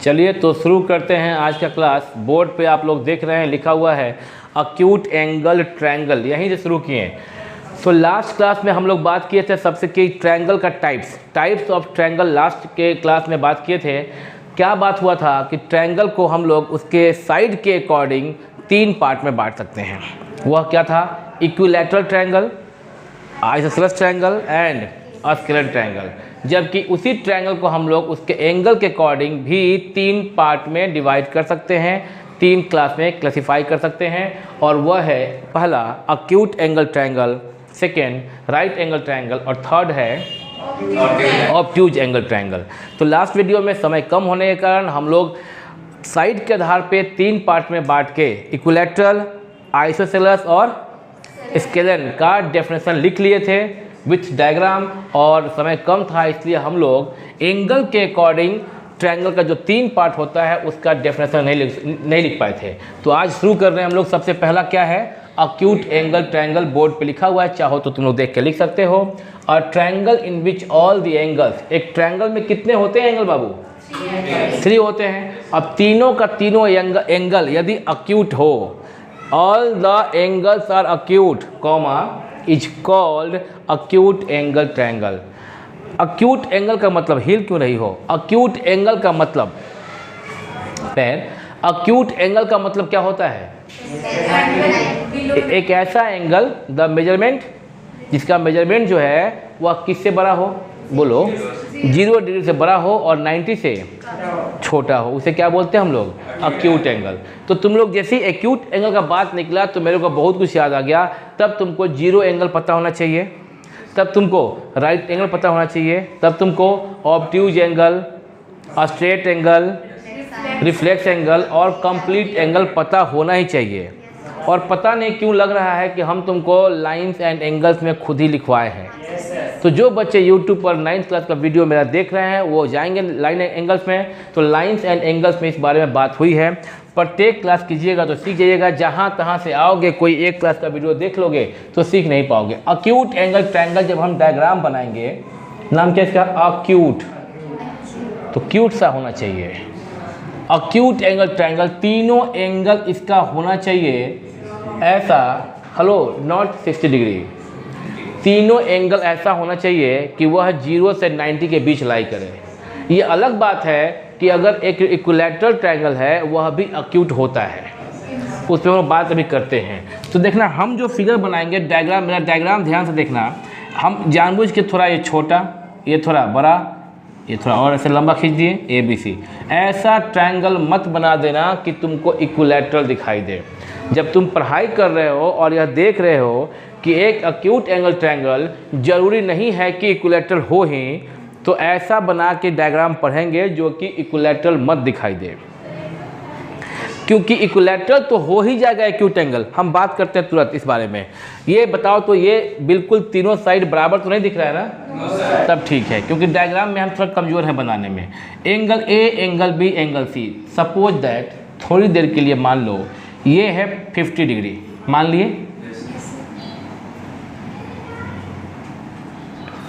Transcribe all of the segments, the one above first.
चलिए तो शुरू करते हैं आज का क्लास। बोर्ड पे आप लोग देख रहे हैं लिखा हुआ है अक्यूट एंगल ट्रायंगल, यहीं से शुरू किए। तो लास्ट क्लास में हम लोग बात किए थे सबसे कि ट्रायंगल का टाइप्स ऑफ ट्रायंगल लास्ट के क्लास में बात किए थे। क्या बात हुआ था कि ट्रायंगल को हम लोग उसके साइड के अकॉर्डिंग 3 पार्ट में बांट सकते हैं। वह क्या था? Equilateral triangle, isosceles triangle and scalar triangle. जबकि उसी ट्रायंगल को हम लोग उसके एंगल के अकॉर्डिंग भी 3 पार्ट में डिवाइड कर सकते हैं, 3 क्लास में क्लासिफाई कर सकते हैं। और वह है पहला acute angle triangle, second right angle triangle और थर्ड है ऑब्ट्यूज एंगल ट्रायंगल। तो लास्ट वीडियो में समय कम होने के कारण हम लोग साइड के आधार पे 3 पार्ट में बांट के इक्विलैटरल, आइसोसेलेस और स्केलर का डेफिनेशन लिख लिए थे विथ डायग्राम। और समय कम था इसलिए हम लोग एंगल के अकॉर्डिंग ट्रायंगल का जो 3 पार्ट होता है उसका डेफिनेशन नहीं लिख पाए थे। तो आज शुरू कर रहे हैं हम लोग। सबसे पहला क्या है? Acute angle triangle. बोर्ड पे लिखा हुआ है, चाहो तो तुम लोग देख के लिख सकते हो। और triangle in which all the angles, एक ट्रायंगल में कितने होते हैं एंगल बाबू? 3 होते हैं। अब तीनों का तीनों एंगल यदि अक्यूट हो, all the angles are acute comma is called acute angle triangle. Acute angle का मतलब हिल क्यों रही हो? अक्यूट एंगल का मतलब पैर, अक्यूट एंगल का मतलब क्या होता है? एक ऐसा एंगल द मेजरमेंट जिसका मेजरमेंट जो है वह किससे बड़ा हो? बोलो। 0 डिग्री से बड़ा हो और 90 से छोटा हो, उसे क्या बोलते हैं हम लोग? Acute angle. तो तुम लोग जैसे ही एक्यूट एंगल का बात निकला तो मेरे को बहुत कुछ याद आ गया। तब तुमको 0 एंगल पता होना चाहिए, तब तुमको राइट एंगल पता होना चाहिए, तब तुमको obtuse angle, straight angle, reflex angle और कंप्लीट एंगल पता होना ही चाहिए। और पता नहीं क्यों लग रहा है कि हम तुमको लाइंस एंड एंगल्स में खुद ही लिखवाए हैं। तो जो बच्चे YouTube पर 9th क्लास का वीडियो मेरा देख रहे हैं वो जाएंगे लाइन एंड एंगल्स में। तो लाइंस एंड एंगल्स में इस बारे में बात हुई है। प्रत्येक क्लास कीजिएगा तो सीख जाइएगा। जहाँ तहाँ से आओगे कोई एक क्लास का वीडियो देख लोगे तो सीख नहीं पाओगे। अक्यूट एंगल ट्रायंगल जब हम डायग्राम बनाएंगे, नाम क्या इसका? अक्यूट। तो क्यूट सा होना चाहिए। अक्यूट एंगल ट्रायंगल, तीनों एंगल इसका होना चाहिए ऐसा, हेलो, नॉट 60 डिग्री। तीनों एंगल ऐसा होना चाहिए कि वह 0 से 90 के बीच लाई करे। ये अलग बात है कि अगर एक इक्विलैटरल ट्रायंगल है वह भी अक्यूट होता है, उस पर हम बात अभी करते हैं। तो देखना हम जो फिगर बनाएंगे, डायग्राम, मेरा डायग्राम ध्यान से देखना। हम जानबूझ के थोड़ा ये छोटा, ये थोड़ा बड़ा, ये थोड़ा और ऐसे लंबा खींच दिए, ABC। ऐसा ट्रायंगल मत बना देना कि तुमको इक्विलैटरल दिखाई दे। जब तुम पढ़ाई कर रहे हो और यह देख रहे हो कि एक अक्यूट एंगल ट्रायंगल जरूरी नहीं है कि इक्विलैटरल हो ही, तो ऐसा बना के डायग्राम पढ़ेंगे जो कि इक्विलैटरल मत दिखाई दे। क्योंकि इक्विलैटरल तो हो ही जाएगा एक्यूट एंगल। हम बात करते हैं तुरंत इस बारे में। ये बताओ तो ये बिल्कुल तीनों साइड बराबर तो नहीं दिख रहा है ना? तब ठीक है, क्योंकि डायग्राम में हम थोड़ा कमज़ोर हैं बनाने में। Angle A, angle B, angle C। Suppose that थोड़ी देर के लिए मान लो ये है 50 डिग्री, मान लिए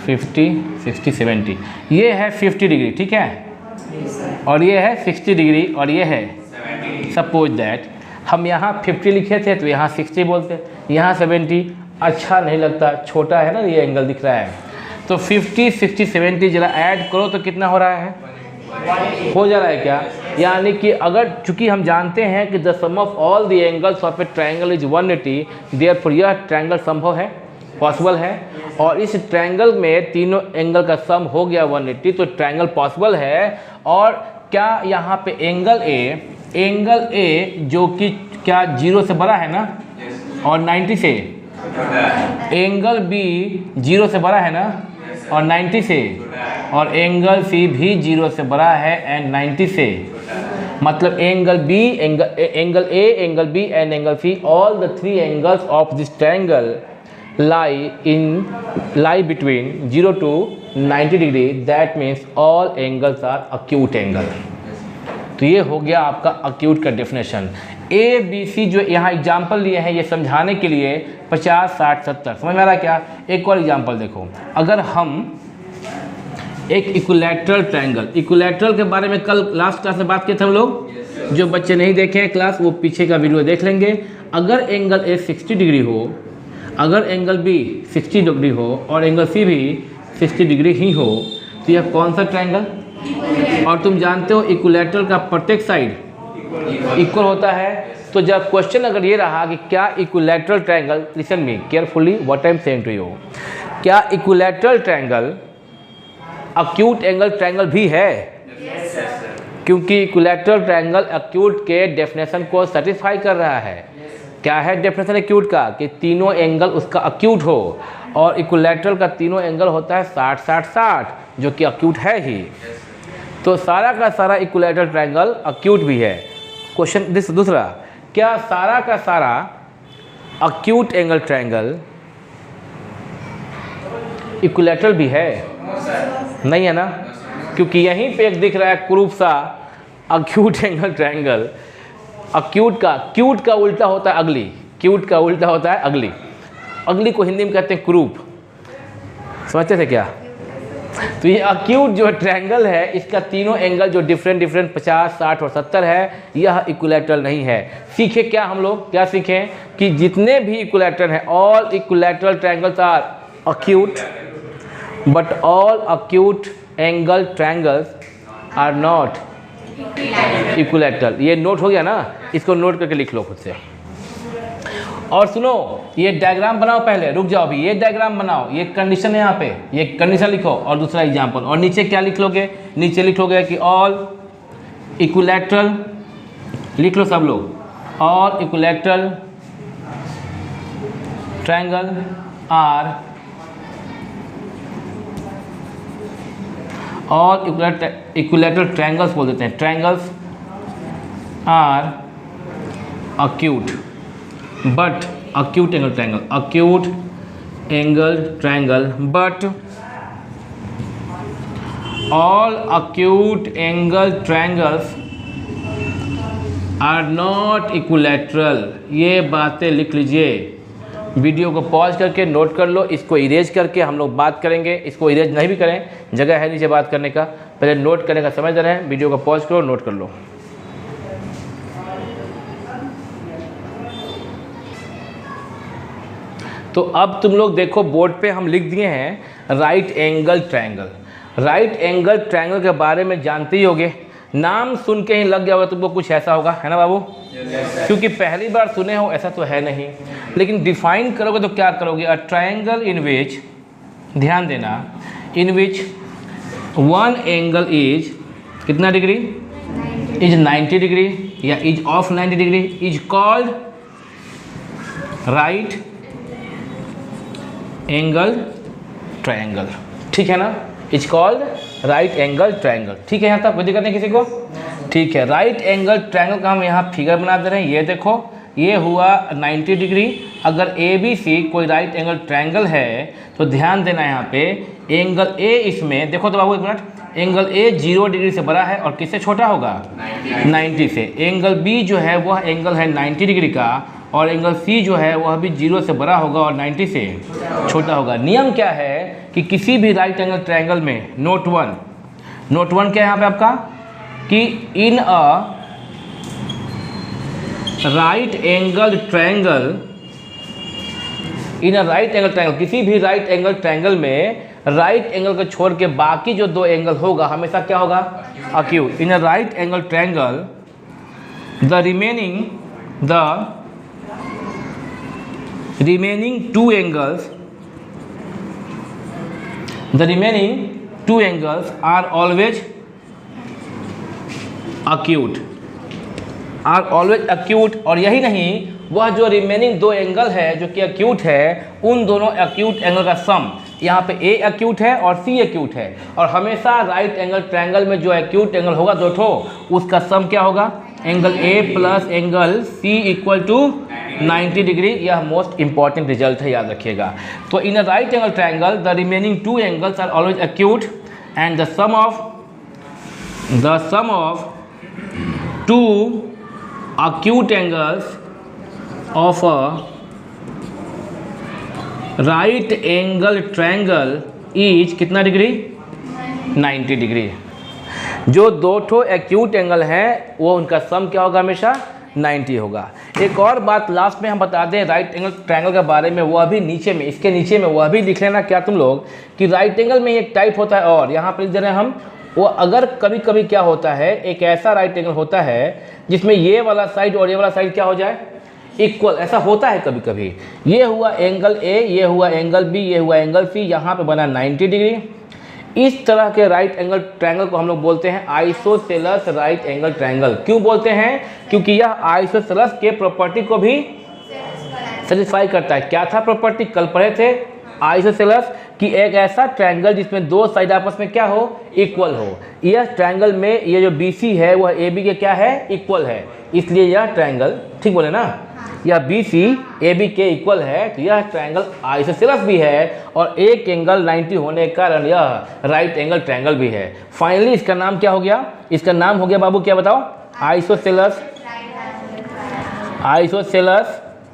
50, 60, 70। ये है 50 डिग्री, ठीक है? और ये है 60 डिग्री और ये है, सपोज दैट हम यहाँ 50 लिखे थे तो यहाँ 60 बोलते, यहाँ 70। अच्छा नहीं लगता, छोटा है ना ये एंगल दिख रहा है। तो 50, 60, 70 जरा ऐड करो तो कितना हो रहा है? हो जा रहा है क्या? यानी कि अगर, चूंकि हम जानते हैं कि the sum of all the angles of a triangle is 180, therefore यह ट्रायंगल संभव है, पॉसिबल है। और इस ट्रायंगल में तीनों एंगल का सम हो गया 180, तो ट्रायंगल पॉसिबल है। और क्या यहाँ पे एंगल ए जो कि क्या 0 से बड़ा है ना, और 90 से, एंगल बी 0 से बड़ा है ना और 90 से, और एंगल सी भी 0 से बड़ा है एंड 90 से। मतलब angle B, angle A, angle B and angle C, all the 3 angles of this triangle lie between 0 to 90 degree. That means all angles are acute angle. तो ये हो गया आपका अक्यूट का डेफिनेशन। ABC जो यहाँ एग्जाम्पल लिए हैं ये समझाने के लिए 50, 60, 70, समझ में आ रहा है क्या? एक और एग्जाम्पल देखो। अगर हम एक इक्विलैटरल ट्रायंगल। इक्विलैटरल के बारे में कल लास्ट क्लास में बात किए थे हम लोग। जो बच्चे नहीं देखे हैं क्लास वो पीछे का वीडियो देख लेंगे। अगर एंगल ए 60 डिग्री हो, अगर एंगल बी 60 डिग्री हो और एंगल सी भी 60 डिग्री ही हो तो यह कौन सा ट्रायंगल? और तुम जानते हो इक्विलैटरल का प्रत्येक साइड इक्वल होता है। तो जब क्वेश्चन अगर ये रहा कि क्या equilateral triangle, listen me carefully what I am saying to you, क्या equilateral triangle acute angle triangle भी है? क्योंकि इक्विलैटरल ट्रायंगल अक्यूट के डेफिनेशन को सेटिस्फाई कर रहा है। क्या है डेफिनेशन एक्यूट का? कि तीनों एंगल उसका अक्यूट हो, और इक्विलैटरल का तीनों एंगल होता है 60-60-60 जो कि अक्यूट है ही। तो सारा का सारा इक्विलैटरल ट्रायंगल अक्यूट भी है। क्वेश्चन दूसरा, क्या सारा का सारा अक्यूट एंगल ट्रायंगल इक्विलैटरल भी है? नहीं है ना, क्योंकि यहीं पे एक दिख रहा है क्रूप सा अक्यूट एंगल ट्रायंगल। अक्यूट का क्यूट का उल्टा होता है अगली, क्यूट का उल्टा होता है अगली। अगली को हिंदी में कहते हैं क्रूप, समझते थे क्या? तो ये अक्यूट जो ट्रायंगल है इसका तीनों एंगल जो डिफरेंट 50, 60 और 70 है, यह इक्विलैटरल नहीं है। सीखे क्या हम लोग, क्या सीखें कि जितने भी इक्विलैटरल हैं, all equilateral triangles are acute, but all acute angle triangles are not equilateral. ये नोट हो गया ना, इसको नोट करके लिख लो खुद से। और सुनो, ये डायग्राम बनाओ पहले, रुक जाओ अभी, ये डायग्राम बनाओ, ये कंडीशन है यहाँ पे, ये कंडीशन लिखो और दूसरा एग्जाम्पल। और नीचे क्या लिख लोगे? नीचे लिखोगे कि ऑल इक्विलैटरल, लिख लो सब लोग, all equilateral triangle are, all equilateral triangles बोल देते हैं, triangles are acute, but acute angle triangle, acute angle triangle, but all acute angle triangles are not equilateral. ये बातें लिख लीजिए, वीडियो को पॉज करके नोट कर लो, इसको इरेज करके हम लोग बात करेंगे। इसको इरेज नहीं भी करें, जगह है नीचे बात करने का, पहले नोट करने का समझ रहे हैं। वीडियो को पॉज करो, नोट कर लो। तो अब तुम लोग देखो बोर्ड पे हम लिख दिए हैं right angle triangle. Right angle triangle के बारे में जानते ही होगे, नाम सुन के ही लग गया होगा तुमको कुछ ऐसा होगा, है ना बाबू? क्योंकि पहली बार सुने हो ऐसा तो है नहीं, लेकिन डिफाइन करोगे तो क्या करोगे? अ ट्रायंगल इन विच, ध्यान देना, इन विच वन एंगल इज कितना डिग्री? इज 90 डिग्री या is of 90 degree, is called right angle triangle. ठीक है ना, is called right angle triangle. ठीक है, यहाँ तक कोई दिक्कत नहीं किसी को? ठीक है, राइट एंगल ट्रायंगल का हम यहाँ फिगर बना दे रहे हैं। ये देखो, ये हुआ 90 डिग्री। अगर ए बी सी कोई राइट एंगल ट्रायंगल है तो ध्यान देना यहाँ पे एंगल ए, इसमें देखो तो बाबू एक मिनट, एंगल ए 0 डिग्री से बड़ा है और किससे छोटा होगा? 90 से। एंगल बी जो है वह एंगल है 90 डिग्री का, और एंगल सी जो है वह भी 0 से बड़ा होगा और 90 से छोटा होगा। नियम क्या है कि किसी भी राइट एंगल ट्रायंगल में, नोट वन क्या है यहाँ पे आपका, कि in a right angle triangle, in a right angle triangle, किसी भी राइट एंगल ट्रायंगल में राइट एंगल को छोड़ के बाकी जो दो एंगल होगा हमेशा क्या होगा? Acute. In a right angle triangle the remaining two angles are always acute, और यही नहीं, वह जो रिमेनिंग दो एंगल है जो कि एक्यूट है, उन दोनों एक्यूट एंगल का सम, यहाँ पे ए एक्यूट है और सी एक्यूट है, और हमेशा राइट एंगल ट्रायंगल में जो एक्यूट एंगल होगा दो ठो, उसका सम क्या होगा? Angle A plus angle C equal to 90 degree. यह मोस्ट इंपॉर्टेंट रिजल्ट है, याद रखिएगा। तो in a right angle triangle the remaining two angles are always acute and the sum of two acute angles of a right angle triangle is कितना degree? 90 degree. जो दो ठो acute angle हैं वो उनका सम क्या होगा, हमेशा 90 होगा। एक और बात लास्ट में हम बता दें राइट एंगल ट्रायंगल के बारे में, वो अभी नीचे में, इसके नीचे में वो अभी लिख लेना क्या तुम लोग कि राइट एंगल में एक टाइप होता है, और यहाँ पर लिख दे रहे हैं हम, वो अगर कभी कभी क्या होता है, एक ऐसा राइट एंगल होता है जिसमें ये वाला साइड और ये वाला साइड क्या हो जाए, इक्वल। ऐसा होता है कभी कभी। ये हुआ एंगल ए, ये हुआ एंगल बी, ये हुआ एंगल सी, यहाँ पे बना 90 डिग्री। इस तरह के राइट एंगल ट्रायंगल को हम लोग बोलते हैं आइसोसेलेस राइट एंगल ट्रायंगल। क्यों बोलते हैं? क्योंकि यह आइसोसेलेस के प्रॉपर्टी को भी सेटिस्फाई करता है। क्या था प्रॉपर्टी, कल पढ़े थे, आइसोसेलेस कि एक ऐसा ट्रायंगल जिसमें दो साइड आपस में क्या हो, इक्वल हो। यह ट्रायंगल में ये जो BC है वह AB के क्या है, इक्वल है, इसलिए यह ट्रायंगल, ठीक बोले ना, यह BC AB के इक्वल है, तो यह ट्रायंगल आइसोसेलेस भी है, और एक एंगल 90 होने के कारण यह राइट एंगल ट्रायंगल भी है। फाइनली इसका नाम क्या हो गया, इसका नाम हो गया बाबू, क्या बताओ, आइसोसेलेस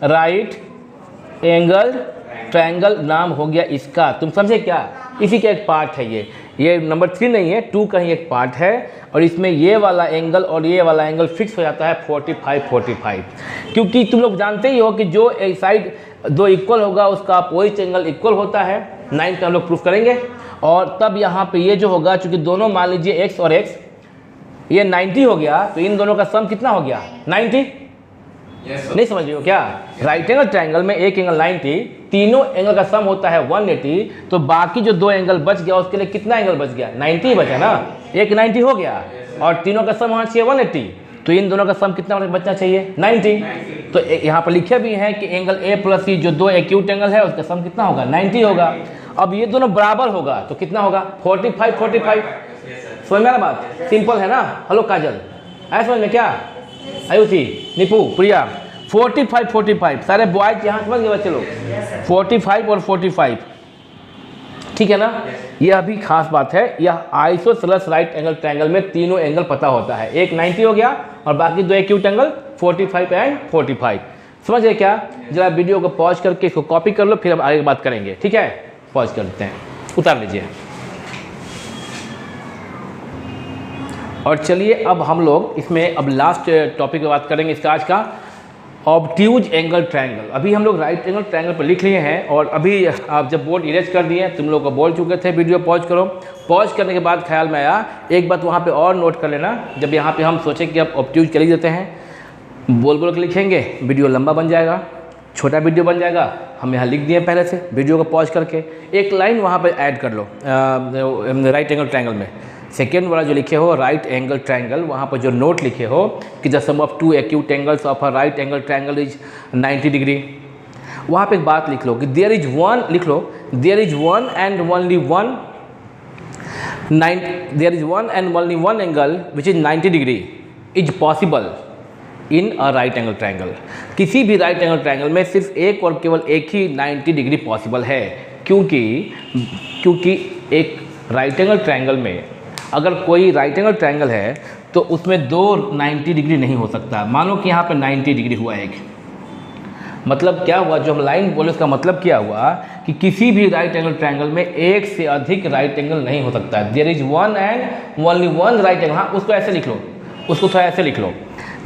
राइट एंगल ट्रायंगल नाम हो गया इसका। तुम समझे क्या, इसी का एक पार्ट है ये नंबर 3 नहीं है, 2 का ही एक पार्ट है, और इसमें ये वाला एंगल और ये वाला एंगल फिक्स हो जाता है 45। क्योंकि तुम लोग जानते ही हो कि जो एक साइड दो इक्वल होगा उसका अपोजिट एंगल इक्वल होता है। 9 का हम लोग प्रूफ करेंगे, और तब यहाँ पे ये जो होगा, चूँकि दोनों मान लीजिए x और x ये 90 हो गया, तो इन दोनों का सम कितना हो गया, 90। नहीं समझ रहे हो क्या? राइट एंगल ट्रायंगल में एक एंगल 90, तीनों एंगल का सम होता है 180, तो बाकी जो दो एंगल बच गया उसके लिए कितना एंगल बच गया, 90 बचा ना, एक 90 हो गया, और तीनों का सम होना चाहिए 180, तो इन दोनों का सम कितना बचना चाहिए, 90। तो यहाँ पर लिखे भी हैं कि एंगल A + C जो दो एक्यूट एंगल है उसका सम कितना होगा, 90 होगा। अब ये दोनों बराबर होगा तो कितना होगा, 45। समझ में ना बात, सिंपल है ना। हेलो काजल, आया समझ में क्या, आयुषी, निपू, प्रिया, 45 सारे बॉयज यहाँ समझ गए बच्चे लोग, 45 और 45, ठीक है ना। यह अभी खास बात है, यह आइसोसेलेस राइट एंगल ट्रायंगल में तीनों एंगल पता होता है, एक 90 हो गया और बाकी दो एक्यूट एंगल 45 एंड 45। समझ गए क्या? जरा वीडियो को पॉज करके इसको कॉपी कर लो, फिर हम आगे बात करेंगे, ठीक है। पॉज कर लेते हैं, उतार लीजिए। और चलिए अब हम लोग इसमें अब लास्ट टॉपिक पे बात करेंगे इसका आज का, ऑब्ट्यूज एंगल ट्रायंगल। अभी हम लोग राइट एंगल ट्रायंगल पर लिख लिए हैं, और अभी आप जब बोर्ड इरेज कर दिए, तुम लोग को बोल चुके थे वीडियो पॉज करो। पॉज करने के बाद ख्याल में आया एक बात वहाँ पे और नोट कर लेना, जब यहाँ पे हम सोचें कि अब ऑब्ट्यूज कर ही देते हैं, बोल के लिखेंगे, वीडियो लंबा बन जाएगा, छोटा वीडियो बन जाएगा। हम यहाँ लिख दिए पहले से, वीडियो को पॉज करके एक लाइन वहाँ पर ऐड कर लो राइट एंगल ट्रायंगल में, सेकेंड वाला जो लिखे हो राइट एंगल ट्रायंगल, वहाँ पर जो नोट लिखे हो कि the sum of two acute angles of a right angle triangle is 90 degree, वहाँ पे एक बात लिख लो कि देयर इज वन, लिख लो there is one and only one angle which is 90 degree is possible in a right angle triangle. किसी भी राइट एंगल ट्रायंगल में सिर्फ एक और केवल एक ही 90 डिग्री पॉसिबल है, क्योंकि एक राइट एंगल ट्रायंगल में अगर कोई राइट एंगल ट्रायंगल है तो उसमें दो 90 डिग्री नहीं हो सकता। मानो कि यहाँ पे 90 डिग्री हुआ एक, मतलब क्या हुआ, जो हम लाइन बोले उसका मतलब क्या हुआ कि किसी भी राइट एंगल ट्रायंगल में एक से अधिक राइट एंगल नहीं हो सकता। There is one and only one right angle, हाँ उसको ऐसे लिख लो, उसको थोड़ा ऐसे लिख लो,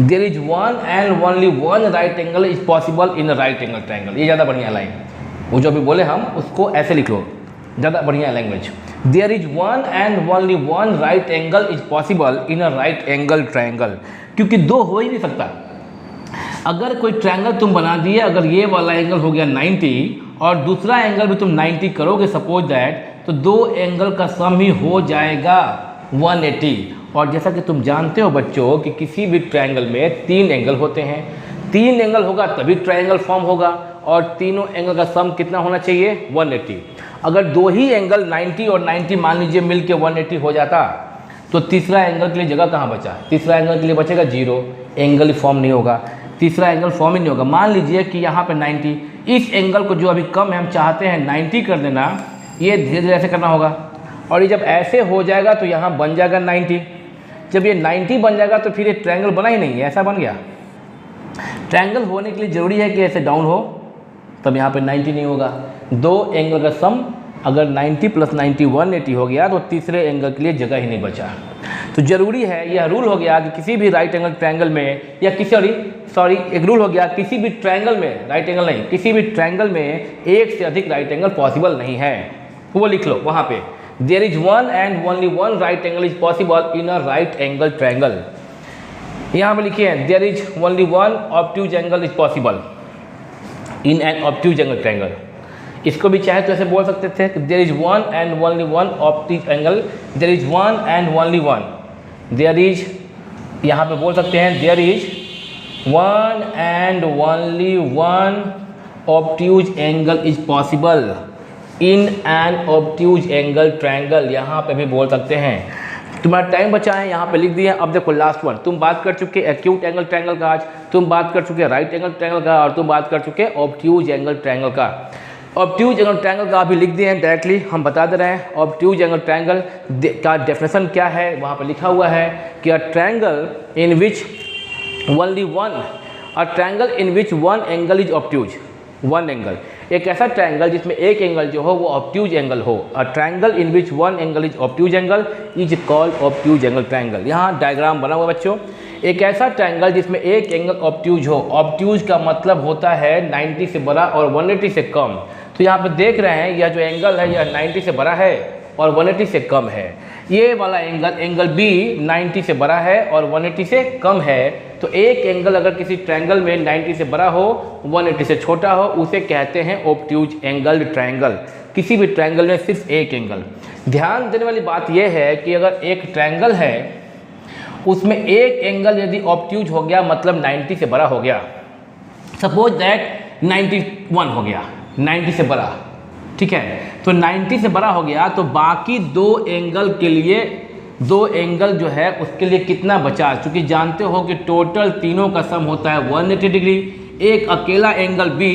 there is one and only one right angle is possible in a right angle triangle. ये ज़्यादा बढ़िया लाइन, वो जो भी बोले हम उसको ऐसे लिख लो, ज़्यादा बढ़िया language. There is one and only one right angle is possible in a right angle triangle, क्योंकि दो हो ही नहीं सकता। अगर कोई ट्रायंगल तुम बना दिए, अगर ये वाला एंगल हो गया 90 और दूसरा एंगल भी तुम 90 करोगे सपोज दैट, तो दो एंगल का सम ही हो जाएगा 180। और जैसा कि तुम जानते हो बच्चों कि किसी भी ट्रायंगल में 3 एंगल होते हैं, 3 एंगल होगा तभी ट्रायंगल फॉर्म होगा, और तीनों एंगल का सम कितना होना चाहिए, 180। अगर दो ही एंगल 90 और 90 मान लीजिए मिल के 180 हो जाता, तो तीसरा एंगल के लिए जगह कहाँ बचा, तीसरा एंगल के लिए बचेगा 0, एंगल फॉर्म नहीं होगा, तीसरा एंगल फॉर्म ही नहीं होगा। मान लीजिए कि यहाँ पे 90, इस एंगल को जो अभी कम है हम चाहते हैं 90 कर देना, ये धीरे धीरे ऐसे करना होगा, और ये जब ऐसे हो जाएगा तो यहाँ बन जाएगा 90। जब ये 90 बन जाएगा तो फिर ये ट्रायंगल बना ही नहीं है, ऐसा बन गया। ट्रायंगल होने के लिए ज़रूरी है कि ऐसे डाउन हो, तब यहाँ पे 90 नहीं होगा। दो एंगल का सम अगर 90 प्लस 90 180 हो गया तो तीसरे एंगल के लिए जगह ही नहीं बचा। तो ज़रूरी है, यह रूल हो गया कि किसी भी राइट एंगल ट्रायंगल में या सॉरी एक रूल हो गया, किसी भी ट्रायंगल में, राइट एंगल नहीं, किसी भी ट्रायंगल में एक से अधिक राइट एंगल पॉसिबल नहीं है। वो लिख लो वहाँ पे, there is one and only one right angle is possible in a right angle triangle. यहाँ पे लिखिए there is only one obtuse angle is possible in an obtuse angle triangle. इसको भी चाहे तो ऐसे बोल सकते थे कि there is one and only one obtuse angle, there is one and only one, there is, यहाँ पे बोल सकते हैं there is one and only one obtuse angle is possible in an obtuse angle triangle, यहाँ पे भी बोल सकते हैं। तुम्हारा टाइम बचा है, यहाँ पे लिख दिया। अब देखो लास्ट वन, तुम बात कर चुके एक्यूट एंगल ट्रायंगल का, आज तुम बात कर चुके राइट एंगल ट्रायंगल का, और तुम बात कर चुके ऑब्ट्यूज एंगल ट्रायंगल का। ऑब्ट्यूज एंगल ट्रायंगल का अभी लिख दिए हैं डायरेक्टली, हम बता दे रहे हैं। ऑब्ट्यूज एंगल ट्रायंगल का डेफिनेशन क्या है, वहाँ पर लिखा हुआ है कि a triangle in which only one, a triangle in which one angle is obtuse, one angle, एक ऐसा ट्रायंगल जिसमें एक एंगल जो हो वो ऑब्ट्यूज एंगल हो। A triangle in which one angle is obtuse angle is called obtuse angle triangle. यहाँ diagram बना हुआ बच्चों, एक ऐसा ट्रायंगल जिसमें एक एंगल ऑब्ट्यूज हो। ऑब्ट्यूज का मतलब होता है 90 से बड़ा और 180 से कम। तो यहाँ पे देख रहे हैं यह जो एंगल है यह 90 से बड़ा है और 180 से कम है। ये वाला एंगल बी 90 से बड़ा है और 180 से कम है। तो एक एंगल अगर किसी ट्रायंगल में 90 से बड़ा हो 180 से छोटा हो उसे कहते हैं ऑब्ट्यूज एंगल ट्रायंगल। किसी भी ट्रायंगल में सिर्फ एक एंगल। ध्यान देने वाली बात यह है कि अगर एक ट्रायंगल है उसमें एक एंगल यदि ऑब्ट्यूज हो गया मतलब 90 से बड़ा हो गया, सपोज दैट 91 हो गया, 90 से बड़ा, ठीक है, तो 90 से बड़ा हो गया तो बाकी दो एंगल के लिए, दो एंगल जो है उसके लिए कितना बचा, क्योंकि जानते हो कि टोटल तीनों का सम होता है 180 डिग्री। एक अकेला एंगल बी,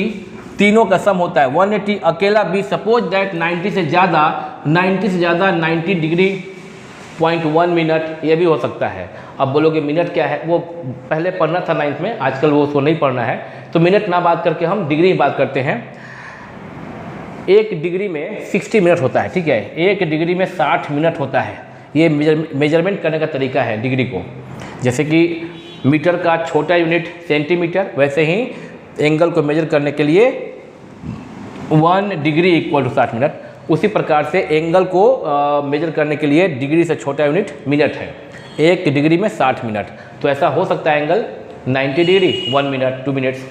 तीनों का सम होता है 180, अकेला बी सपोज दैट 90 से ज़्यादा 90 डिग्री 0.1 मिनट, ये भी हो सकता है। अब बोलोगे मिनट क्या है, वो पहले पढ़ना था 9th में, आजकल वो उसको नहीं पढ़ना है, तो मिनट ना बात करके हम डिग्री बात करते हैं। एक डिग्री में 60 मिनट होता है, ठीक है, एक डिग्री में 60 मिनट होता है। ये मेजरमेंट करने का तरीका है डिग्री को। जैसे कि मीटर का छोटा यूनिट सेंटीमीटर, वैसे ही एंगल को मेजर करने के लिए 1 डिग्री इक्वल टू 60 मिनट। उसी प्रकार से एंगल को मेजर करने के लिए डिग्री से छोटा यूनिट मिनट है। एक डिग्री में 60 मिनट, तो ऐसा हो सकता है एंगल 90 डिग्री 1 मिनट 2 मिनट्स।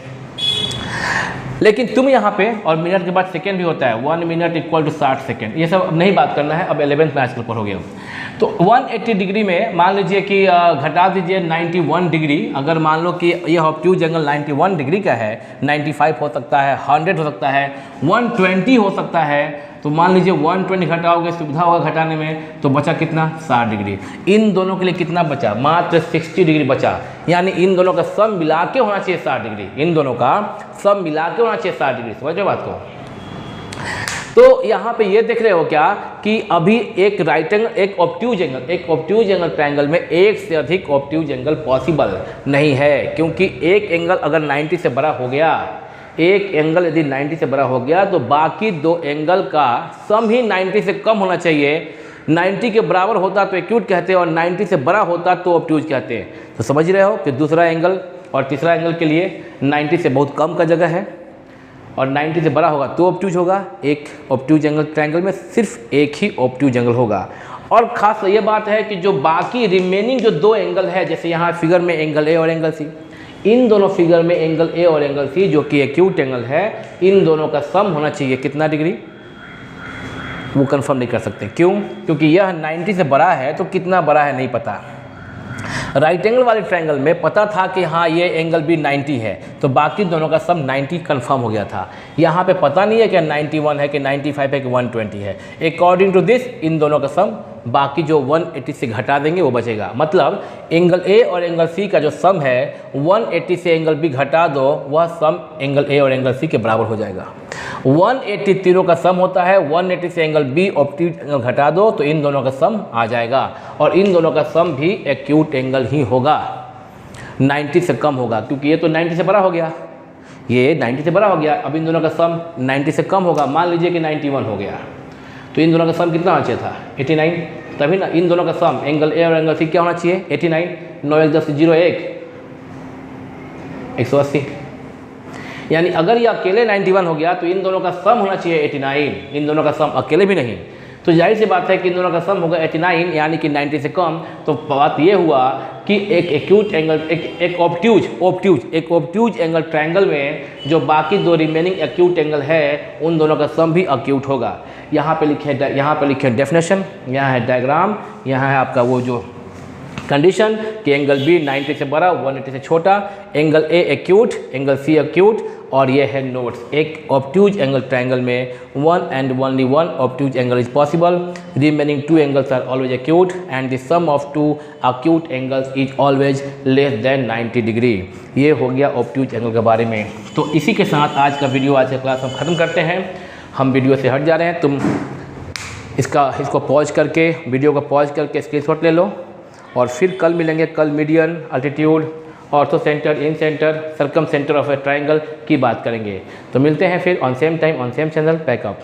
लेकिन तुम यहाँ पे, और मिनट के बाद सेकेंड भी होता है, 1 मिनट इक्वल टू 60 सेकेंड, ये सब अब नहीं बात करना है, अब 11th में आजकल पढ़ोगे। तो 180 डिग्री में मान लीजिए कि घटा दीजिए 91 डिग्री। अगर मान लो कि यह ऑब्ट्यूज एंगल 91 डिग्री का है, 95 हो सकता है, 100 हो सकता है, 120 हो सकता है, तो मान लीजिए 120 घटाओगे, सुविधा होगा घटाने में, तो बचा कितना 60 डिग्री। इन दोनों के लिए कितना बचा, मात्र 60 डिग्री बचा। यानी इन दोनों का सम मिला के होना चाहिए 60 डिग्री, इन दोनों का सम मिला के होना चाहिए 60 डिग्री। समझ रहे बात को? तो यहाँ पे ये देख रहे हो क्या कि अभी एक राइट एंगल, एक ऑब्ट्यूज एंगल ट्रायंगल में एक से अधिक ऑब्ट्यूज एंगल पॉसिबल नहीं है, क्योंकि एक एंगल अगर 90 से बड़ा हो गया, एक एंगल यदि 90 से बड़ा हो गया तो बाकी दो एंगल का सम ही 90 से कम होना चाहिए। 90 के बराबर होता तो एक्यूट कहते हैं और 90 से बड़ा होता तो ऑब्ट्यूज कहते हैं। तो समझ रहे हो कि दूसरा एंगल और तीसरा एंगल के लिए 90 से बहुत कम का जगह है और 90 से बड़ा होगा तो ऑब्ट्यूज होगा। एक ऑब्ट्यूज एंगल ट्रायंगल में सिर्फ एक ही ऑब्ट्यूज एंगल होगा। और खास ये बात है कि जो बाकी रिमेनिंग जो दो एंगल है, जैसे यहाँ फिगर में एंगल ए और एंगल सी, इन दोनों फिगर में एंगल ए और एंगल सी जो कि एक्यूट एंगल है, इन दोनों का सम होना चाहिए कितना डिग्री, वो कंफर्म नहीं कर सकते। क्यों? क्योंकि यह 90 से बड़ा है तो कितना बड़ा है नहीं पता। राइट एंगल वाले ट्रायंगल में पता था कि हाँ ये एंगल भी 90 है, तो बाकी दोनों का सम 90 कंफर्म हो गया था। यहाँ पे पता नहीं है कि 91 है कि 95 है कि 120 है। अकॉर्डिंग टू दिस इन दोनों का सम बाकी जो 180 से घटा देंगे वो बचेगा। मतलब एंगल ए और एंगल सी का जो सम है 180 से एंगल बी घटा दो, वह सम एंगल ए और एंगल सी के बराबर हो जाएगा। 180 तीनों का सम होता है, 180 से एंगल बी ऑब्ट्यूज एंगल घटा दो तो इन दोनों का सम आ जाएगा। और इन दोनों का सम भी एक्यूट एंगल ही होगा, 90 से कम होगा, क्योंकि ये तो 90 से बड़ा हो गया, ये 90 से बड़ा हो गया। अब इन दोनों का सम 90 से कम होगा, मान लीजिए कि 91 हो गया। तो इन दोनों का सम कितना होना चाहिए था 89, तभी ना इन दोनों का सम एंगल ए और एंगल सी क्या होना चाहिए 89। 9 1 10 0 1 180। यानी अगर ये अकेले 91 हो गया तो इन दोनों का सम होना चाहिए 89, इन दोनों का सम अकेले भी नहीं। तो जाहिर सी बात है कि इन दोनों का सम होगा 89 यानी कि 90 से कम। तो बात ये हुआ कि एक एक्यूट एंगल एक ऑब्ट्यूज एंगल ट्रायंगल में जो बाकी दो रिमेनिंग एक्यूट एंगल है उन दोनों का सम भी एक्यूट होगा। यहाँ पे लिखे डेफिनेशन, यहाँ है डायग्राम, यहाँ है आपका वो जो कंडीशन कि एंगल बी 90 से बड़ा 180 से छोटा, angle A acute, angle C acute, और ये है नोट्स। एक ऑब्ट्यूज एंगल ट्रायंगल में one and only one obtuse angle is possible, remaining two angles are always acute and the sum of two acute angles is always less than 90 degree. ये हो गया obtuse angle के बारे में। तो इसी के साथ आज का क्लास हम ख़त्म करते हैं। हम वीडियो से हट जा रहे हैं, तुम इसको पॉज करके वीडियो को पॉज करके स्क्रीनशॉट ले लो और फिर कल मिलेंगे। कल median, altitude, orthocentre, incentre, circumcentre of a triangle की बात करेंगे। तो मिलते हैं फिर on same time on same channel. Pack up.